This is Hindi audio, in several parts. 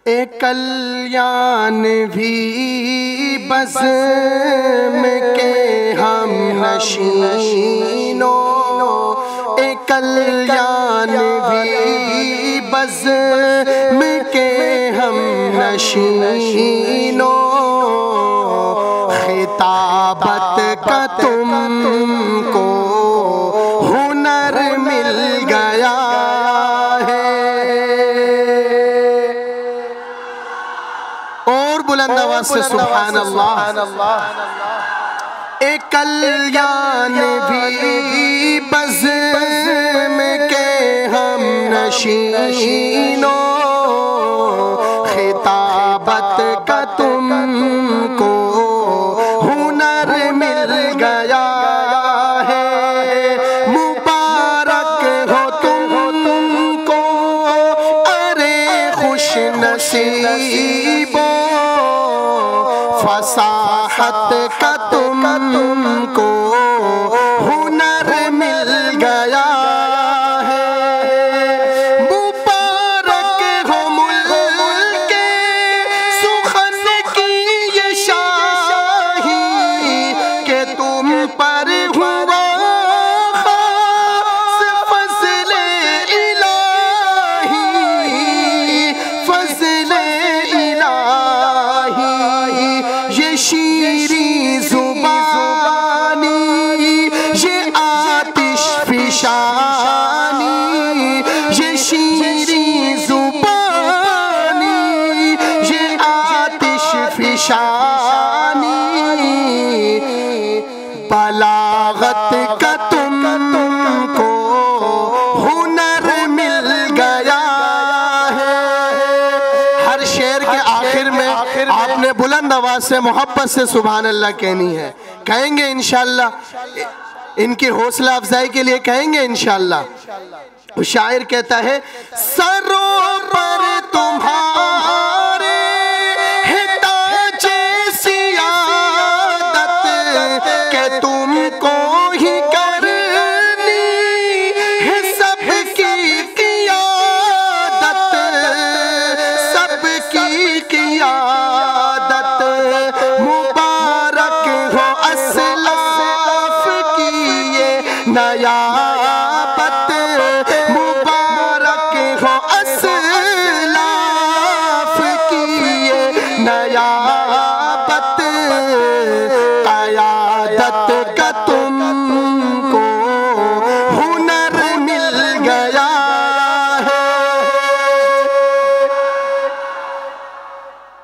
ए कल्याण भी बज़्म के हम नशीनो, ए कल्याण भी बज़्म के हम नशीनो, खिताबत का तुमको हुनर मिल गया है। और बुलंद आवाज से सुभान अल्लाह। ए कल्याण भी बज़्म के हम नशीनो, खिताबत का तुमको हुनर मिल गया है। मुबारक हो तुमको अरे खुश नसीबो, फसाहत का तुमको हुनर मिल गया है। मुबारक हो मुल्के सुखन की ये शाही, के तुम पर हुआ फज़्ल इलाही, फज़्ल इलाही। ये शीरी ज़ुबानी, ये आतिश फिशानी, ये शीरी ज़ुबानी, ये आतिश फिशानी, बलागत का तुमको हुनर मिल गया है। हर शेर के आखिर में आपने बुलंद आवाज से मोहब्बत से सुभान अल्लाह कहनी है। कहेंगे इंशाअल्लाह, इनकी हौसला अफजाई के लिए कहेंगे इंशाअल्लाह। शायर कहता है, सरों पर तुम्हारे है ताजे सियादत, के तुमको ही करनी है सबकी क़ियादत, सबकी क़ियादत। मुबारक हो असलाफ की ये नयाबत, मुबारक हो असलाफ की ये नयाबत। क़यादत का तुमको हुनर मिल गया है।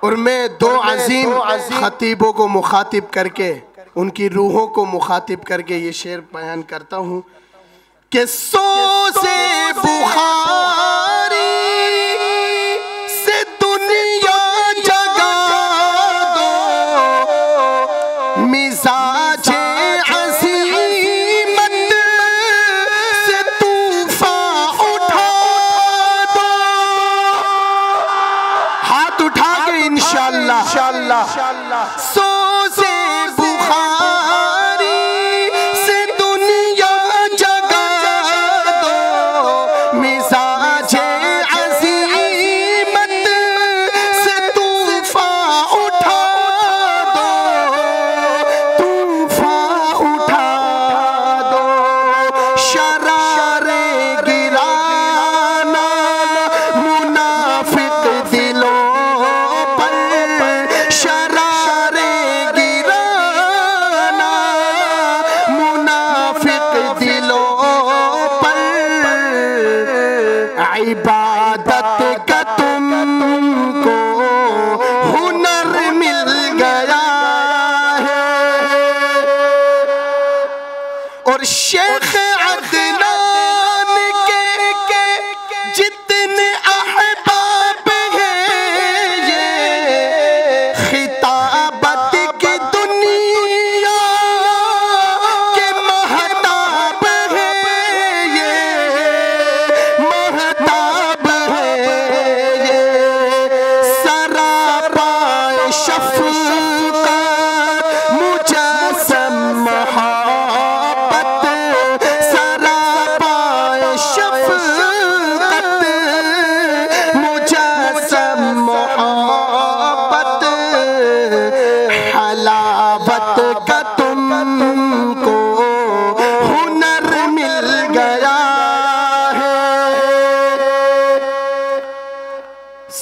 और मैं दो अजीम खतीबों को मुखातिब करके, उनकी रूहों को मुखातिब करके ये शेर बयान करता हूँ कि सोज़े बुखारी से दुनिया जगा दो, मिजाजे अज़ीमत से तूफ़ान उठा दो। हाथ उठा के इंशाअल्लाह। सोज़े बुखारी से दुनिया जगा दो, मिजाजे अज़ीमत से तूफ़ान उठा दो, तूफ़ान उठा दो। शरारे गिराना मुनाफिक दिलों पर, शरारे गिराना मुनाफिक दिलों पर। इबादत का तुमको हुनर मिल गया है। और शेख अदनान के जितने अहबाब हैं, ये खिताबत की दुनिया के महताब हैं, ये महताब हैं, ये सरापाए शफ़क़त मुजस्सम मोहब्बत,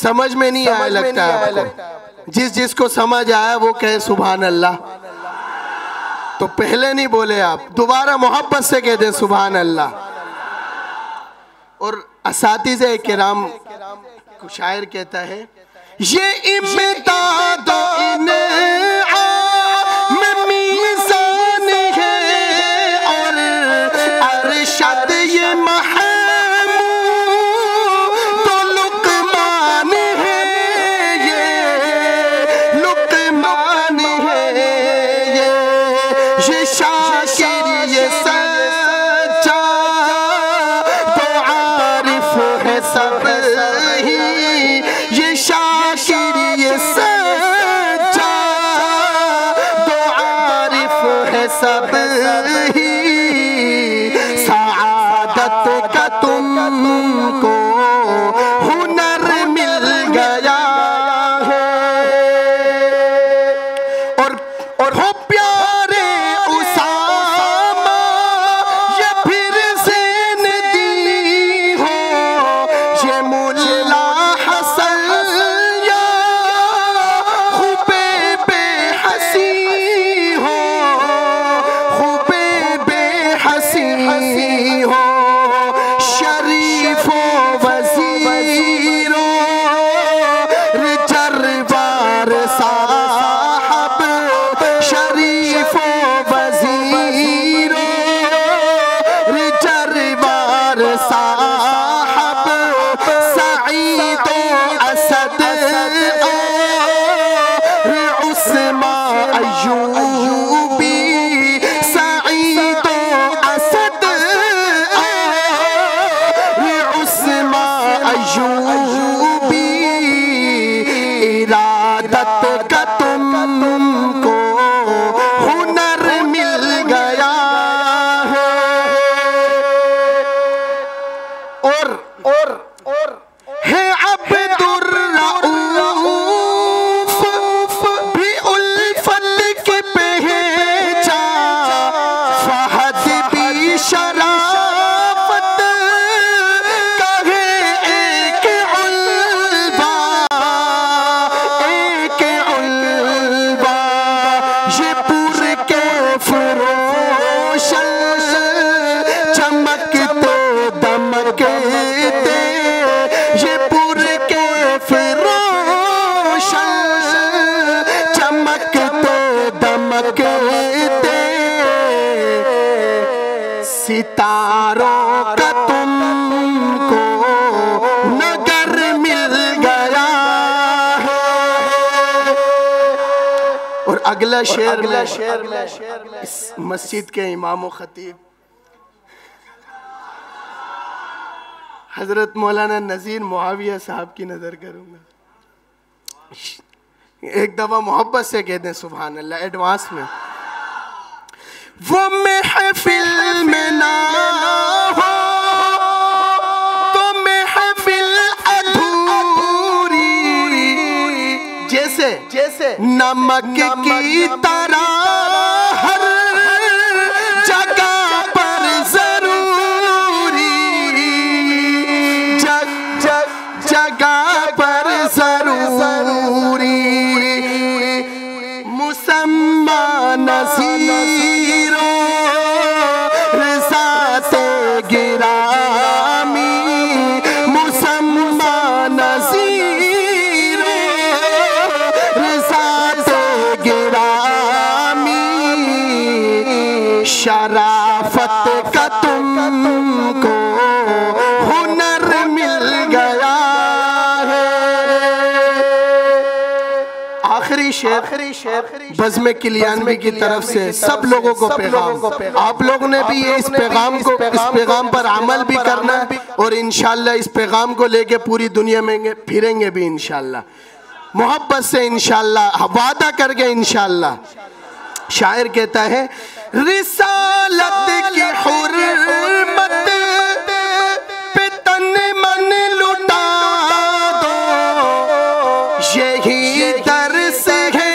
समझ में नहीं आया लगता है आपको। जिस जिसको समझ आया वो कहे सुभान अल्लाह। तो पहले नहीं बोले आप, दोबारा मोहब्बत से कह दे सुभान अल्लाह। और असातिज़े किराम को शायर कहता है, ये इम्तिदाद मीज़ान है और अरशद ये महमूद तो लुक़मान है, ये लुक़मान है, ये शाकिर ये सच्चा तो आरिफ है सब ही, ये शाकिर ये सच्चा तो आरिफ है सब ही। सआदत का तुमको हुनर मिल गया है और हो प्यारे उसामा ये फिर ज़िंदगी हो, ये मुल्ला हसन या खूबे बेहसी हो, खूबे बेहसी हो, शरीफो वज़ीरो रिजरवार साहब, शरीफो वज़ीरो रिजरवार साहब, सईदो असद और उस्मा अय्यूबी, सईदो असद और उस्मा अय्यूबी, इरादत का तुमको हुनर मिल गया है। और है अब्दुर्रऊफ भी उल्फत की पहचान, फहद भी शराफत का है एक उल्बा, एक उल्बा, ये पुर के फरोशन चमकते दमकते, ये पुर के फरोशन चमकते दमकते, सितारों का तुमको नगर मिल गया है। और अगला शेर इस मस्जिद के इमाम व खतीब हजरत मौलाना नज़ीर मुआविया साहब की नजर करूंगा। एक दफा मोहब्बत से कहते हैं सुभान अल्लाह एडवांस में। वो महफिल में ना हो तो महफिल अधूरी, जैसे नमक की तरह हर जगह पर जरूरी, जगह पर जरूरी, मुसम्मा नज़ीरो रिज़ाते गिरामी, मुसम्मा नज़ीरो रिज़ाते गिरामी, शराफत का तुमको हुनर मिल गया है। आखिरी शेर बज़्म किलियानवी की तरफ से सब लोगों को पैगाम। आप लोगों ने भी ये इस पैगाम पर अमल भी करना है और इंशाअल्लाह इस पैगाम को लेके पूरी दुनिया में फिरेंगे भी इंशाअल्लाह, मोहब्बत से इंशाअल्लाह, वादा करके इंशाअल्लाह। शायर कहता है रिसालत की हुर्मत पे तन मन लुटा दो, यही दर्स है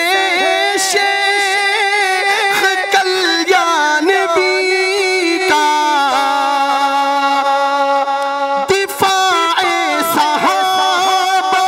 शेख कल्याणवी का, दिफाए सहाबा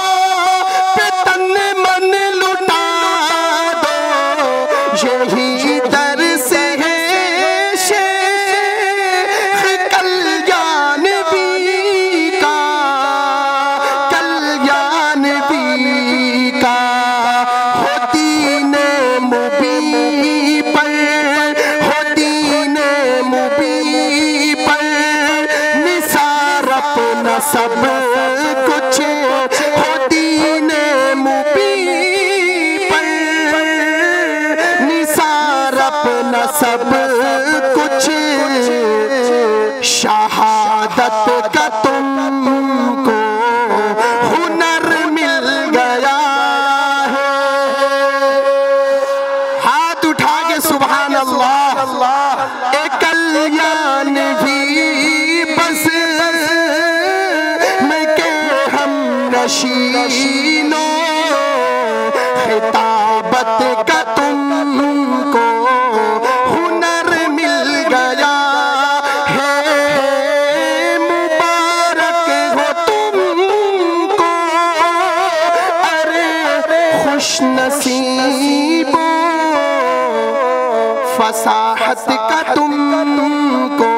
सब कुछ शहादत का तुमको हुनर मिल गया है। हाथ उठा के सुभान अल्लाह। एक कल्याण भी बस मैं के हम नशीनो खिताबत का तुमको हुनर मिल गया है। मुबारक हो तुमको, अरे खुश नसीबो फसाहत का तुमको